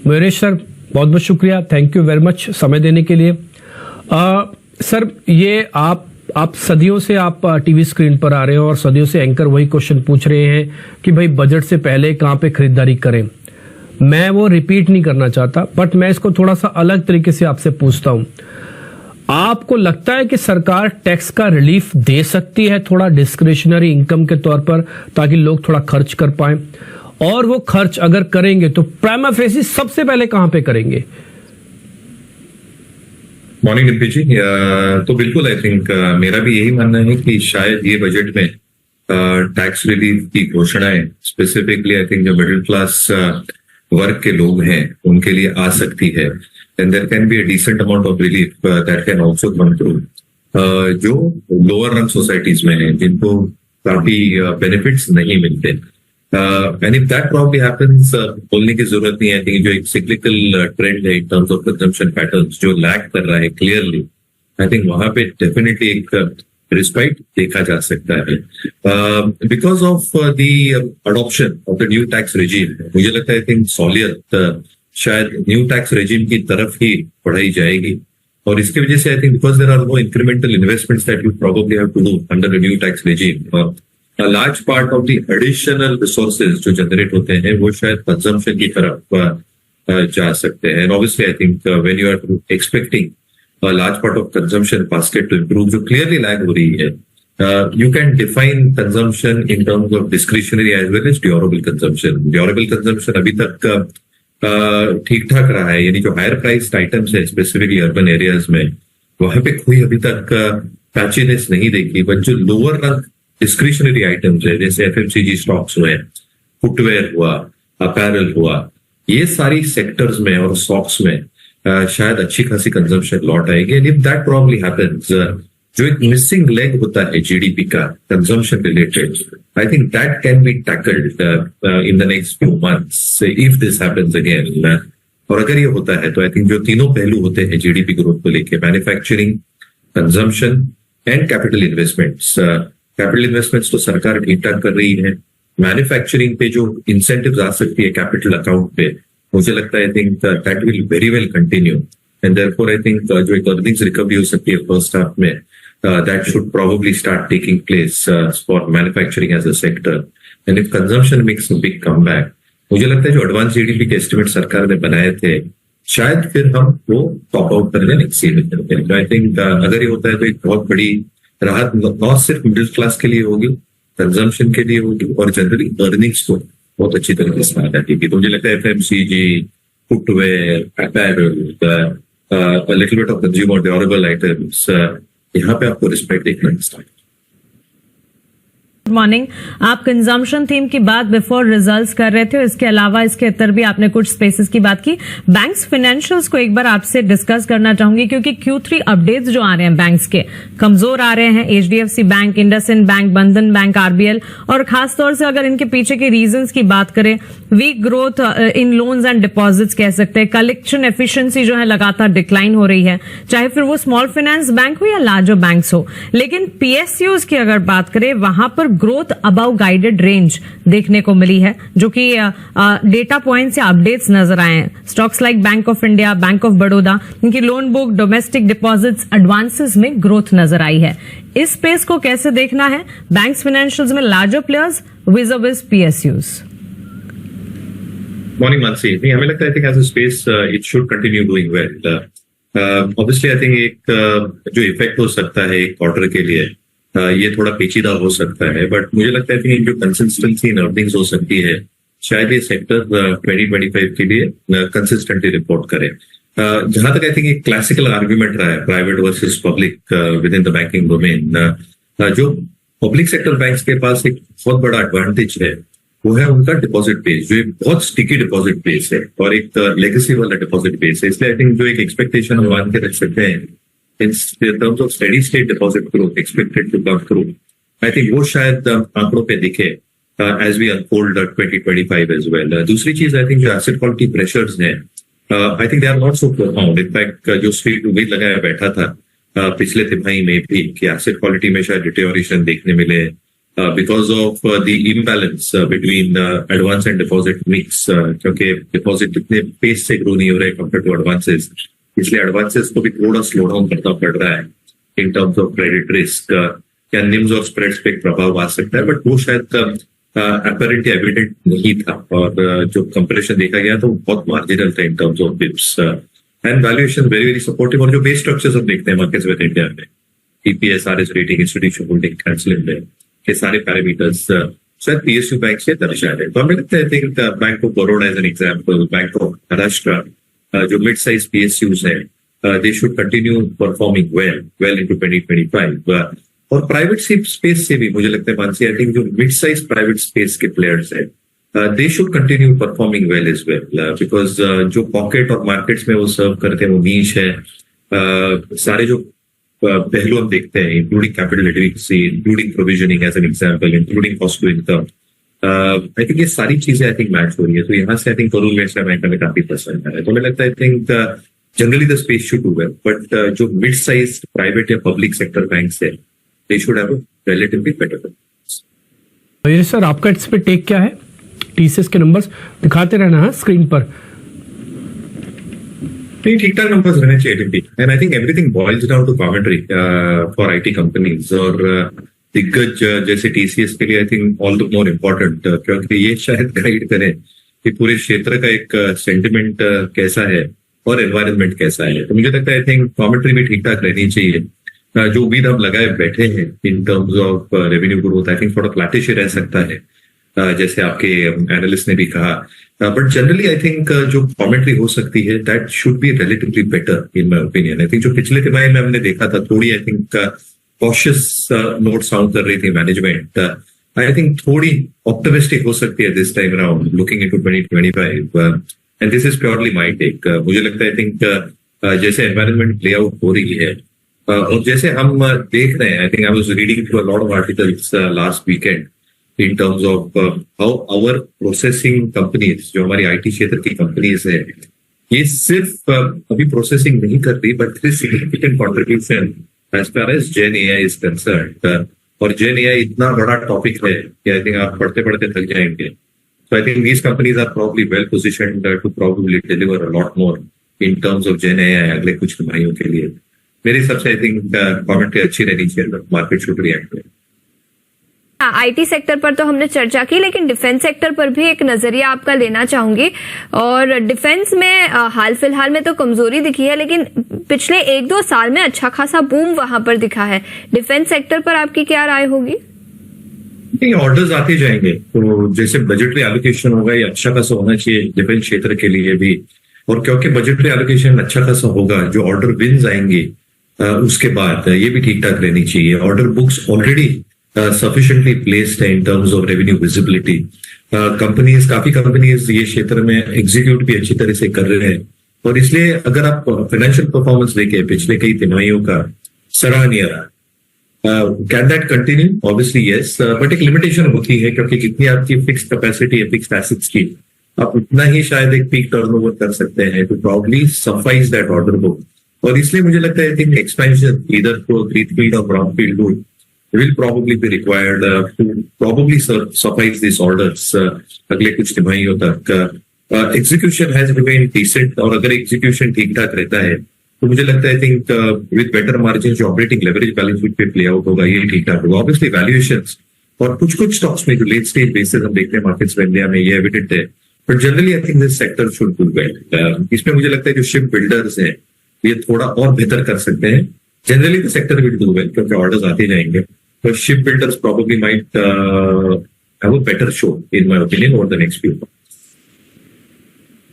Mayuresh sir, बहुत बहुत शुक्रिया, थैंक यू वेरी मच समय देने के लिए। सर, ये आप सदियों से आप टीवी स्क्रीन पर आ रहे हो और सदियों से एंकर वही क्वेश्चन पूछ रहे हैं कि भाई बजट से पहले कहां पे खरीदारी करें। मैं वो रिपीट नहीं करना चाहता, बट मैं इसको थोड़ा सा अलग तरीके से आपसे पूछता हूं। आपको लगता है कि सरकार टैक्स का रिलीफ दे सकती है थोड़ा डिस्क्रिशनरी इनकम के तौर पर, ताकि लोग थोड़ा खर्च कर पाए? और वो खर्च अगर करेंगे तो प्राइमा फेसी सबसे पहले कहां पे करेंगे? मॉर्निंग डिम्पी जी, तो बिल्कुल आई थिंक मेरा भी यही मानना है कि शायद ये बजट में टैक्स रिलीफ की घोषणाएं स्पेसिफिकली आई थिंक जो मिडिल क्लास वर्ग के लोग हैं उनके लिए आ सकती है, and there can be a decent amount of relief that can also come through. जो लोअर रंग सोसाइटीज में हैं जिनको काफी बेनिफिट्स नहीं मिलते, and if that probably happens, बोलने की जरूरत नहीं है कि जो एक सिक्लिकल ट्रेंड है in terms of consumption patterns जो लैग कर रहा है क्लियरली, आई थिंक वहां पे डेफिनेटली एक रिस्पाइट देखा जा सकता है because of the adoption of the new tax regime. मुझे लगता है आई थिंक सहूलियत शायद न्यू टैक्स रेजिम की तरफ ही बढ़ाई जाएगी, और इसकी वजह से I think because there are no incremental investments that you probably have to do under the new tax regime, a large part of the additional resources जो जनरेट होते हैं वो शायद कंजम्पशन की तरफ जा सकते हैं। And obviously I think when you are expecting a large part of consumption basket to improve, जो clearly lag हो रही है, you can define consumption in terms of discretionary as well as durable consumption. Durable consumption अभी तक ठीक ठाक रहा है, यानी जो हायर प्राइस्ड आइटम्स है स्पेसिफिकली अर्बन एरियाज में, वहां पे कोई अभी तक पैचीनेस नहीं देखी, बट जो लोअर रंग डिस्क्रिशनरी आइटम्स है जैसे एफएमसीजी स्टॉक्स हुए, फुटवेयर हुआ, अपैरल हुआ, ये सारी सेक्टर्स में और स्टॉक्स में शायद अच्छी खासी कंजम्पशन लौट आएगी। And if that probably happens, जो एक मिसिंग लेग होता है जीडीपी का consumption related, I think that can be tackled in the next few months if this happens again. और अगर ये होता है तो आई थिंक जो तीनों पहलू होते हैं जीडीपी ग्रोथ को लेके, manufacturing, consumption and capital investments, capital investments तो सरकार ठीक ठाक कर रही है, मैन्युफैक्चरिंग पे जो इंसेंटिव्स आ सकती है कैपिटल अकाउंट पे, मुझे लगता है I think that will very well continue, and therefore I think जो एक अर्निंग्स रिकवरी हो सकती है फर्स्ट हाफ में, that should probably start taking place for manufacturing as a sector. And if consumption makes a big comeback, मुझे लगता है जो एडवांस जीडीपी के एस्टिमेट सरकार ने बनाए थे शायद फिर हम वो टॉप आउट करने नेक्स्ट ईयर में। आई थिंक अगर ये होता है तो एक बहुत बड़ी राहत न सिर्फ मिडिल क्लास के लिए होगी, कंजम्पशन के लिए होगी, और जनरली अर्निंग्स को बहुत अच्छी तरीके से आ जाएगी। तो मुझे लगता है FMCG, footwear, apparel, little bit of consumer durable items, यहाँ पे आपको रिस्पेक्ट देखना स्टार्ट। Good morning. आप कंजम्पशन थीम की बात बिफोर रिजल्ट्स कर रहे थे, इसके अलावा इसके अंदर भी आपने कुछ स्पेसेस की बात की। बैंक्स फाइनेंशियल्स को एक बार आपसे डिस्कस करना चाहूंगी, क्योंकि Q3 अपडेट्स जो आ रहे हैं बैंक्स के कमजोर आ रहे हैं। एचडीएफसी बैंक, इंडसइंड बैंक, बंधन बैंक, आरबीएल, और खासतौर से अगर इनके पीछे के रीजंस की बात करें, week growth in loans and deposits कह सकते हैं, कलेक्शन एफिशिएंसी जो है लगातार डिक्लाइन हो रही है, चाहे फिर वो स्मॉल फाइनेंस बैंक हो या लार्जर बैंक्स हो। लेकिन पीएसयूज की अगर बात करें, वहां पर ग्रोथ अबव गाइडेड रेंज देखने को मिली है, जो कि डेटा पॉइंट्स या अपडेट्स नजर आए हैं। Stocks like Bank of India, Bank of Baroda, इनकी loan book, domestic deposits, advances में ग्रोथ नजर आई है। इस स्पेस को कैसे देखना है बैंक्स फाइनेंशियल्स में larger players vis PSUs? Morning Mansi, नहीं हमें लगता है कि as a space it should continue doing well. Obviously I think एक जो इफेक्ट हो सकता है एक क्वार्टर के लिए, ये थोड़ा पेचीदा हो सकता है, बट मुझे लगता है कि जो कंसिस्टेंसी इन अर्निंग्स हो सकती है, शायद ये सेक्टर 2025 के लिए कंसिस्टेंटली रिपोर्ट करे। जहां तक आई थिंक एक क्लासिकल आर्ग्यूमेंट रहा है private versus public with in the banking domain, जो पब्लिक सेक्टर बैंक्स के पास एक बहुत बड़ा एडवांटेज है वो है उनका डिपॉजिट बेस, जो एक बहुत स्टिकी डिपॉजिट बेस है और एक लेगेसी वाला डिपॉजिट बेस है। इसलिए आई थिंक जो एक एक्सपेक्टेशन हम मान के रख सकते हैं in terms of steady state deposit growth expected to come through, I think वो शायद आंकड़ों पे दिखे as we unfold 2025 as well. दूसरी चीज आई थिंक जो एसेट क्वालिटी प्रेशर्स हैं, I think they are not so profound. In fact जो स्ट्रीट उम्मीद लगाया बैठा था पिछले तिमाही में भी कि एसेट क्वालिटी में शायद डिटेरियोरेशन देखने मिले, because of the imbalance between advance and deposit mix, क्योंकि deposit इतने pace से grow नहीं हो रहे compared to advances, इसलिए advances को भी थोड़ा slow down करना पड़ रहा है in terms of credit risk. क्या निम्स और स्प्रेड्स पे एक प्रभाव आ सकता है, बट वो शायद apparently evident नहीं था, और जो कंप्रेशन देखा गया तो बहुत मार्जिनल था in terms of bips, and valuation very very supportive, और जो बेस स्ट्रक्चर्स हम देखते हैं मार्केट्स में इंडिया में, EPS, RS rating, institution holding, cancelling में, के सारे पैरामीटर्स शायद PSU बैंक से दर्शा है। तो हमें लगता है think bank of Baroda as an example, bank of Maharashtra, जो मिड साइज PSUs है, they should continue performing well into 2025। और प्राइवेट स्पेस से भी मुझे लगता है मानसी, आई थिंक जो मिड साइज प्राइवेट स्पेस के प्लेयर्स है, they should continue performing well as well, because जो पॉकेट और मार्केट्स में वो सर्व करते हैं वो नीश है। सारे जो पहलू हम देखते हैं, including capital adequacy, including provisioning as an example, including cost to income, I think ये सारी चीजें आई थिंक मैच हो रही है। तो यहाँ से I think Karur West Bank हमें काफी पसंद है। तो मुझे लगता है I think generally the space should do well, but जो मिड साइज प्राइवेट या पब्लिक सेक्टर बैंक है, they should have relatively better performance. ये सर आपका इस पे टेक क्या है? TCS के नंबर्स दिखाते रहना है स्क्रीन पर। नहीं, ठीक ठाक नंबर्स रहने चाहिए, and I think everything boils down to commentary for IT companies, और दिग्गज जैसे TCS के लिए I think all the more important, क्योंकि ये शायद गाइड करें कि पूरे क्षेत्र का एक सेंटिमेंट कैसा है और एनवायरनमेंट कैसा है। तो मुझे लगता है आई थिंक कमेंट्री भी ठीक ठाक रहनी चाहिए। जो उम्मीद हम लगाए बैठे हैं in terms of revenue growth, I think थोड़ा फ्लैटिश रह सकता है, जैसे आपके एनालिस्ट ने भी कहा, बट जनरली आई थिंक जो कमेंट्री हो सकती है that should be relatively better in my opinion. I think जो पिछले तिमाही में हमने देखा था, थोड़ी I think cautious note sound कर रही थी मैनेजमेंट, आई थिंक थोड़ी ऑप्टिमिस्टिक हो सकती है this time around looking into 2025, and this is purely my take. मुझे लगता है आई थिंक जैसे एनवायरनमेंट प्ले आउट हो रही है, और जैसे हम देख रहे हैं, I think I was reading through a lot of articles last weekend in terms of how our processing companies, जो हमारी IT क्षेत्र की कंपनीज है, ये सिर्फ अभी प्रोसेसिंग नहीं कर रही, but this significant contribution as far as gen AI is concerned. और जेन AI इतना बड़ा टॉपिक है कि आई थिंक आप पढ़ते पढ़ते थक जाएंगे। So I think these companies are probably well positioned to probably deliver a lot more in terms of Gen AI अगले कुछ तिमाहियों के लिए। मेरे हिसाब से आई थिंक कमेंट्री अच्छी रहनी चाहिए, market should react to. IT sector पर तो हमने चर्चा की, लेकिन डिफेंस सेक्टर पर भी एक नजरिया आपका लेना चाहूंगी। और डिफेंस में हाल फिलहाल में तो कमजोरी दिखी है, लेकिन पिछले 1-2 साल में अच्छा खासा बूम वहां पर दिखा है। डिफेंस सेक्टर पर आपकी क्या राय होगी? नहीं, ऑर्डर्स आते जाएंगे, तो जैसे बजटरी एलोकेशन होगा ये अच्छा खासा होना चाहिए डिफेंस क्षेत्र के लिए भी, और क्योंकि बजटरी एलोकेशन अच्छा खासा होगा, जो ऑर्डर विन्स आएंगे उसके बाद ये भी ठीक ठाक रहनी चाहिए। Order books already sufficiently placed in terms of revenue visibility. काफी कंपनीज ये क्षेत्र में एग्जीक्यूट भी अच्छी तरह से कर रहे हैं, और इसलिए अगर आप फाइनेंशियल परफॉर्मेंस देखें पिछले कई तिमाहियों का, सराहनीय रहा। Can that continue? Obviously yes, but एक लिमिटेशन होती है, क्योंकि जितनी आपकी फिक्स्ड कैपेसिटी है फिक्स्ड एसेट्स की, आप उतना ही शायद एक पीक टर्नओवर कर सकते हैं to probably suffice that order book. और इसलिए मुझे लगता है I think expansion either to greenfield और brownfield route will probably be required to probably suffice these orders अगले कुछ तिमाहियों तक। Execution has remained decent, और अगर execution ठीक ठाक रहता है तो मुझे लगता है I think with better margins जो ऑपरेटिंग लेवरेज बैलेंस शीट पे प्ले आउट होगा ये ठीक ठाक होगा। ऑब्वियसली वैल्यूएशंस और कुछ स्टॉक्स में जो लेट स्टेज बेसिस हम देखते हैं मार्केट्स में इंडिया में, ये एविडेंट है, but generally I think this sector should do well. इसमें मुझे लगता है जो शिप बिल्डर्स हैं ये थोड़ा और बेहतर कर सकते हैं। Generally the sector will do well क्योंकि ऑर्डर्स आते जाएंगे, but ship builders probably might have a better show, in my opinion, over the next few months.